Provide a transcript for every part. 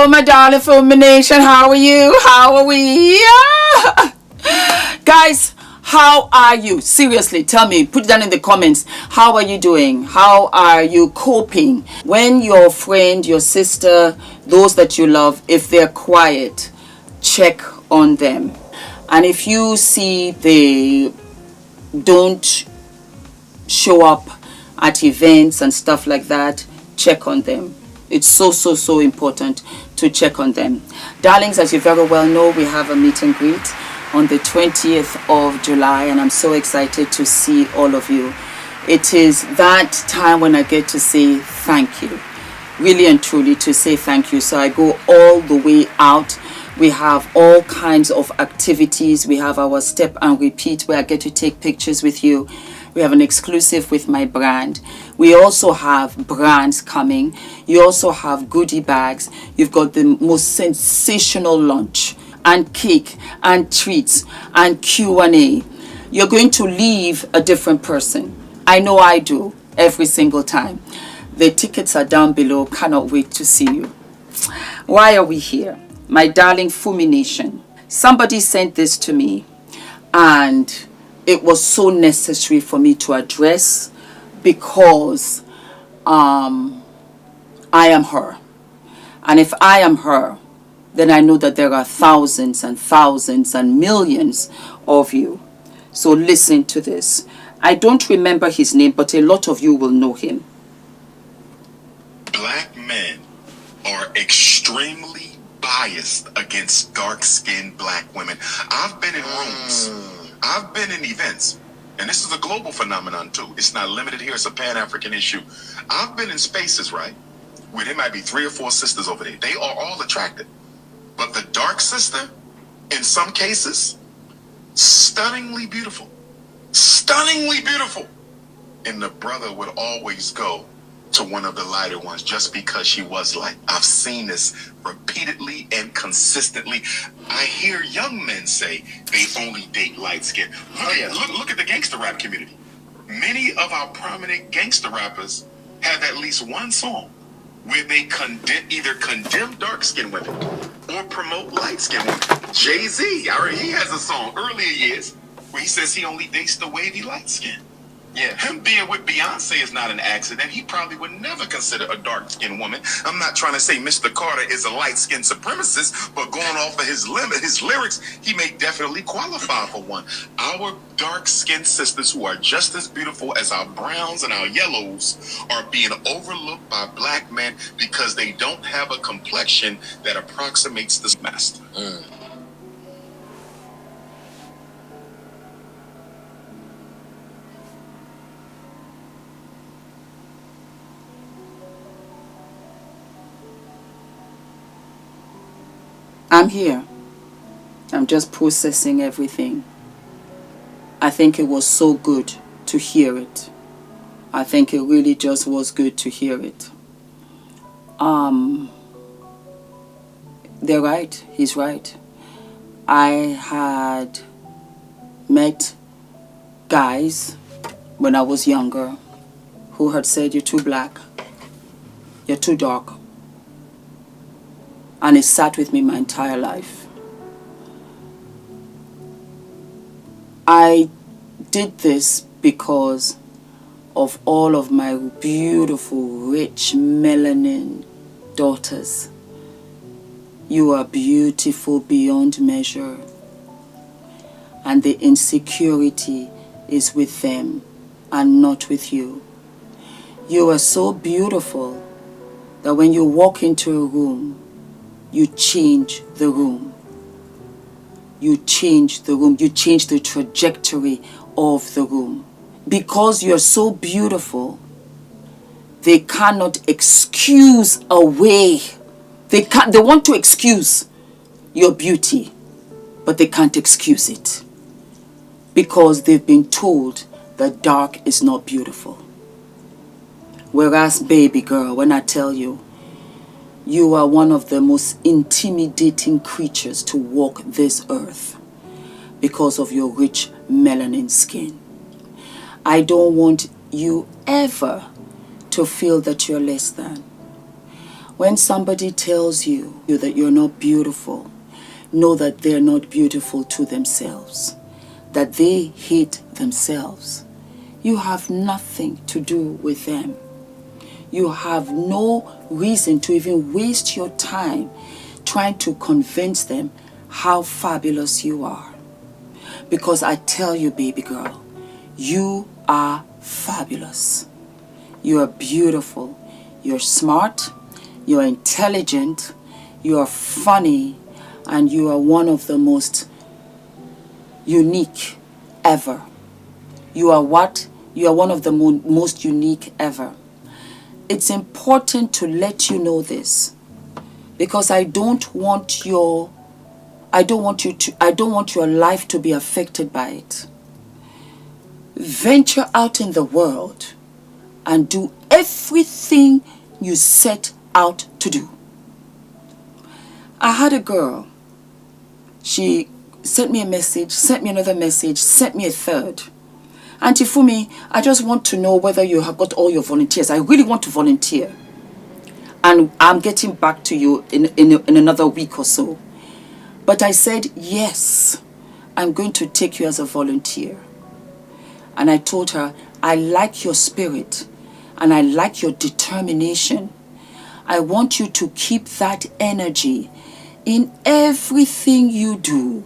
Hello, my darling Fumi Nation. How are you? How are we? Yeah. Guys, how are you? Seriously, tell me. Put it down in the comments. How are you doing? How are you coping? When your friend, your sister, those that you love, if they're quiet, check on them. And if you see they don't show up at events and stuff like that, check on them. It's so important to check on them. Darlings, as you very well know, we have a meet and greet on the 20th of July, and I'm so excited to see all of you. It is that time when I get to say thank you, really and truly to say thank you. So I go all the way out. We have all kinds of activities. We have our step and repeat where I get to take pictures with you. We have an exclusive with my brand. We also have brands coming. You also have goodie bags. You've got the most sensational lunch and cake and treats and Q&A. You're going to leave a different person. I know I do every single time. The tickets are down below. Cannot wait to see you. Why are we here? My darling Fumi Nation. Somebody sent this to me and it was so necessary for me to address because I am her. And if I am her, then I know that there are thousands and thousands and millions of you. So listen to this. I don't remember his name, but a lot of you will know him. Black men are extremely biased against dark-skinned black women. I've been in rooms. I've been in events, and this is a global phenomenon too. It's not limited here. It's a Pan-African issue. I've been in spaces, right, where there might be 3 or 4 sisters over there. They are all attractive. But the dark sister, in some cases, stunningly beautiful. Stunningly beautiful. And the brother would always go to one of the lighter ones just because she was light. I've seen this repeatedly and consistently. I hear young men say they only date light skin. Look at the gangster rap community. Many of our prominent gangster rappers have at least one song where they either condemn dark skinned women or promote light skinned women. Jay-Z, he has a song earlier years where he says he only dates the wavy light skin. Yeah, him being with Beyonce is not an accident. He probably would never consider a dark-skinned woman. I'm not trying to say Mr. Carter is a light-skinned supremacist, but going off of his lyrics, he may definitely qualify for one. Our dark-skinned sisters who are just as beautiful as our browns and our yellows are being overlooked by black men because they don't have a complexion that approximates the master. I'm here. I'm just processing everything. I think it was so good to hear it. I think it really just was good to hear it. They're right. He's right. I had met guys when I was younger who had said, "You're too black. You're too dark." And it sat with me my entire life. I did this because of all of my beautiful, rich, melanin daughters. You are beautiful beyond measure. And the insecurity is with them and not with you. You are so beautiful that when you walk into a room, you change the room. You change the room. You change the trajectory of the room. Because you're so beautiful, they cannot excuse away. They want to excuse your beauty, but they can't excuse it. Because they've been told that dark is not beautiful. Whereas, baby girl, when I tell you, you are one of the most intimidating creatures to walk this earth because of your rich melanin skin. I don't want you ever to feel that you're less than. When somebody tells you that you're not beautiful, know that they're not beautiful to themselves, that they hate themselves. You have nothing to do with them. You have no reason to even waste your time trying to convince them how fabulous you are. Because I tell you, baby girl, you are fabulous. You are beautiful. You're smart. You're intelligent. You're funny. And you are one of the most unique ever. You are what? You are one of the most unique ever. It's important to let you know this, because I don't want your life to be affected by it. Venture out in the world and do everything you set out to do. I had a girl. She sent me a message, sent me another message, sent me a third. Auntie Fumi, I just want to know whether you have got all your volunteers. I really want to volunteer. And I'm getting back to you in another week or so. But I said, yes, I'm going to take you as a volunteer. And I told her, I like your spirit and I like your determination. I want you to keep that energy in everything you do,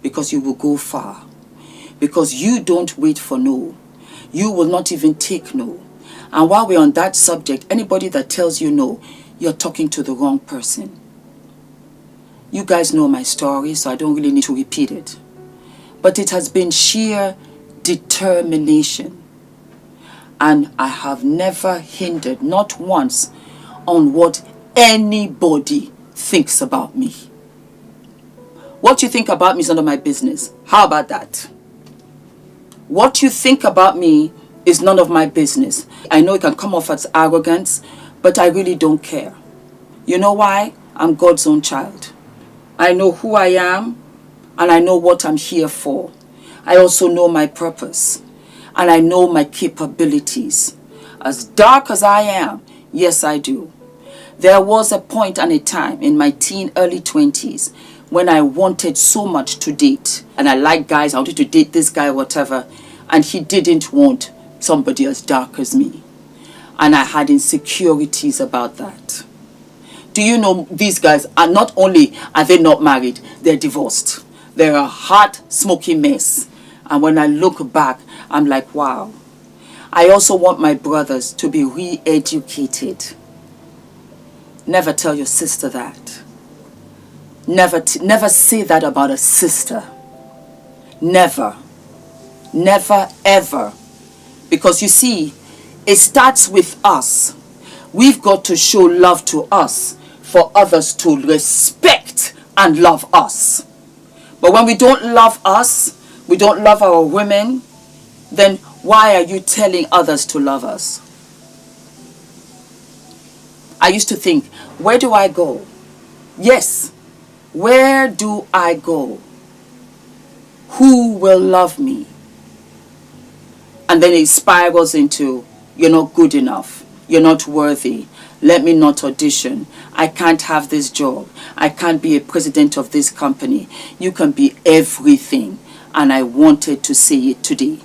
because you will go far. Because you don't wait for no. You will not even take no. And while we're on that subject, anybody that tells you no, you're talking to the wrong person. You guys know my story, so I don't really need to repeat it. But it has been sheer determination. And I have never hindered, not once, on what anybody thinks about me. What you think about me is none of my business. How about that? What you think about me is none of my business. I know it can come off as arrogance, but I really don't care. You know why? I'm God's own child. I know who I am, and I know what I'm here for. I also know my purpose, and I know my capabilities. As dark as I am, yes, I do. There was a point and a time in my early 20s, when I wanted so much to date. And I like guys, I wanted to date this guy, whatever. And he didn't want somebody as dark as me. And I had insecurities about that. Do you know these guys are not only are they not married, they're divorced. They're a hot, smoky mess. And when I look back, I'm like, wow. I also want my brothers to be re-educated. Never tell your sister that. Never say that about a sister. Never. Never, ever. Because you see, it starts with us. We've got to show love to us for others to respect and love us. But when we don't love us, we don't love our women, then why are you telling others to love us? I used to think, where do I go? Yes. Where do I go? Who will love me? And then it spirals into, you're not good enough. You're not worthy. Let me not audition. I can't have this job. I can't be a president of this company. You can be everything. And I wanted to say it today.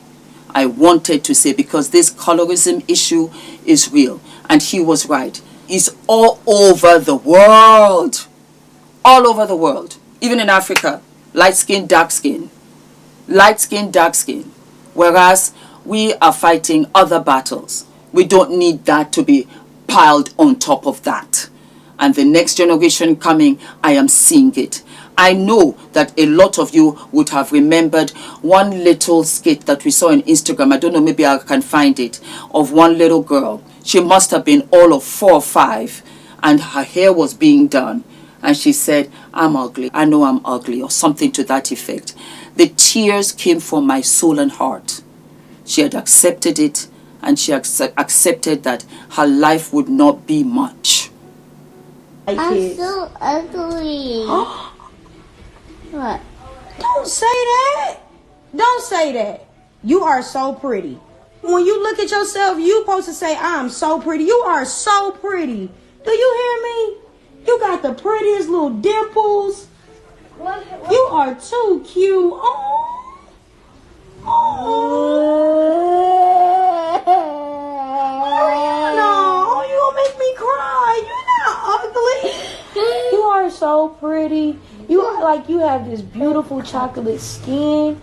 I wanted to say, because this colorism issue is real. And he was right. It's all over the world. All over the world, even in Africa, light skin, dark skin, light skin, dark skin. Whereas we are fighting other battles. We don't need that to be piled on top of that. And the next generation coming, I am seeing it. I know that a lot of you would have remembered one little skit that we saw on Instagram. I don't know, maybe I can find it, of one little girl. She must have been all of 4 or 5, and her hair was being done. And she said, I'm ugly. I know I'm ugly, or something to that effect. The tears came from my soul and heart. She had accepted it, and she accepted that her life would not be much. I'm so ugly. What? Don't say that. Don't say that. You are so pretty. When you look at yourself, you supposed to say, I'm so pretty. You are so pretty. Do you hear me? You got the prettiest little dimples. You are too cute. Oh. No, you gonna make me cry. You're not ugly. You are so pretty. You are like, you have this beautiful chocolate skin.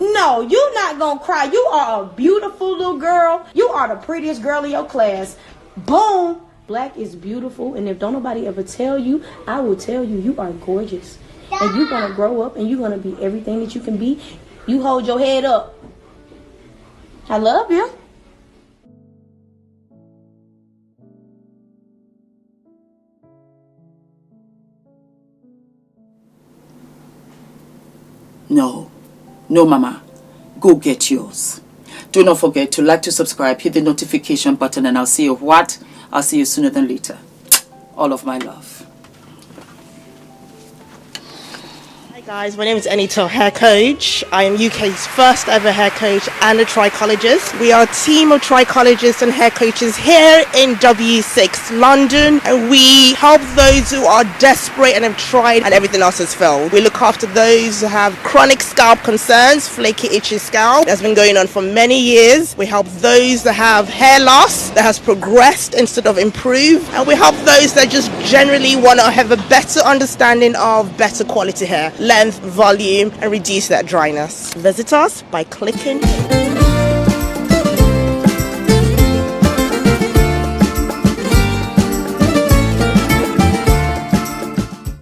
No, you're not gonna cry. You are a beautiful little girl. You are the prettiest girl in your class. Boom. Black is beautiful, and if don't nobody ever tell you, I will tell you, you are gorgeous. And you're gonna grow up and you're gonna be everything that you can be. You hold your head up. I love you. No, mama. Go get yours. Do not forget to like, to subscribe, hit the notification button, and I'll see you what? I'll see you sooner than later. All of my love. Hi guys, my name is ENITAN, hair coach. I am UK's first ever hair coach and a trichologist. We are a team of trichologists and hair coaches here in W6 London, and we help those who are desperate and have tried and everything else has failed. We look after those who have chronic scalp concerns, flaky, itchy scalp that's been going on for many years. We help those that have hair loss that has progressed instead of improved, and we help those that just generally want to have a better understanding of better quality hair, length, volume, and reduce that dryness. Visit us by clicking here.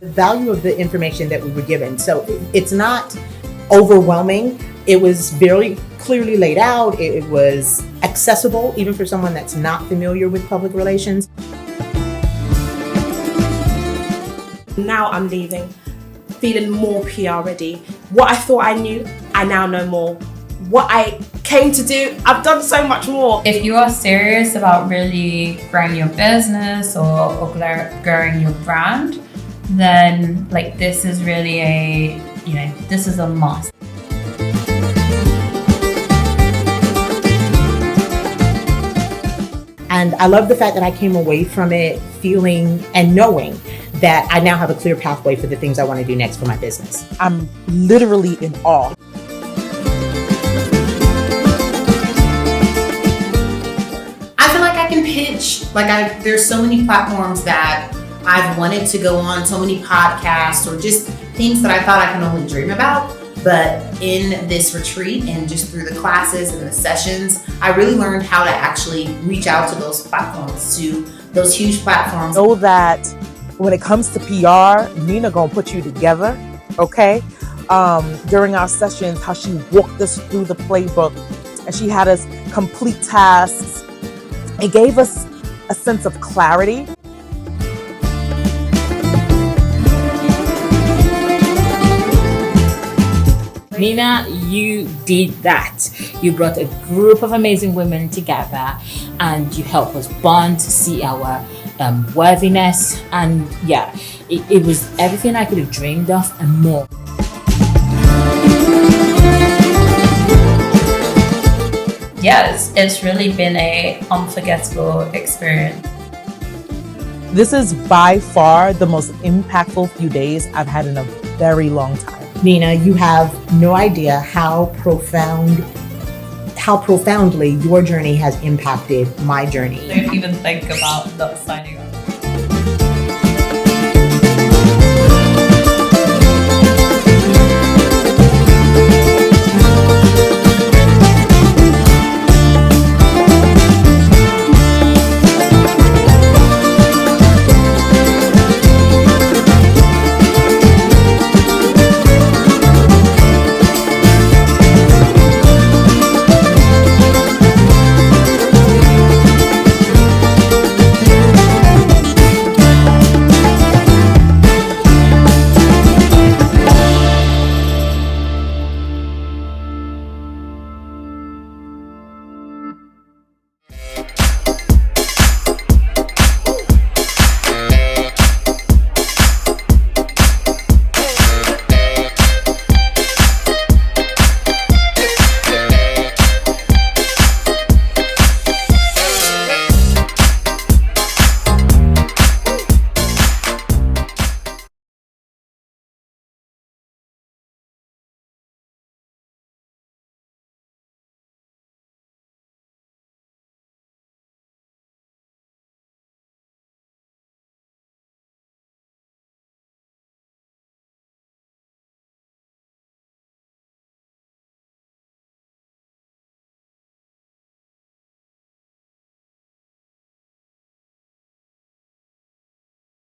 Value of the information that we were given. So it's not overwhelming. It was very clearly laid out. It was accessible even for someone that's not familiar with public relations. Now I'm leaving, feeling more PR ready. What I thought I knew, I now know more. What I came to do, I've done so much more. If you are serious about really growing your business or growing your brand, then like this is really this is a must. And I love the fact that I came away from it feeling and knowing that I now have a clear pathway for the things I want to do next for my business. I'm literally in awe. I feel like I can pitch. There's so many platforms that I've wanted to go on, so many podcasts or just things that I thought I can only dream about. But in this retreat and just through the classes and the sessions, I really learned how to actually reach out to those platforms, to those huge platforms. Know that when it comes to PR, Nina gonna put you together, okay? During our sessions, how she walked us through the playbook and she had us complete tasks. It gave us a sense of clarity. Nina, you did that. You brought a group of amazing women together and you helped us bond, to see our worthiness, and yeah, it was everything I could have dreamed of and more. Yes, it's really been a unforgettable experience. This is by far the most impactful few days I've had in a very long time. Nina, you have no idea how profoundly your journey has impacted my journey. I don't even think about not signing up.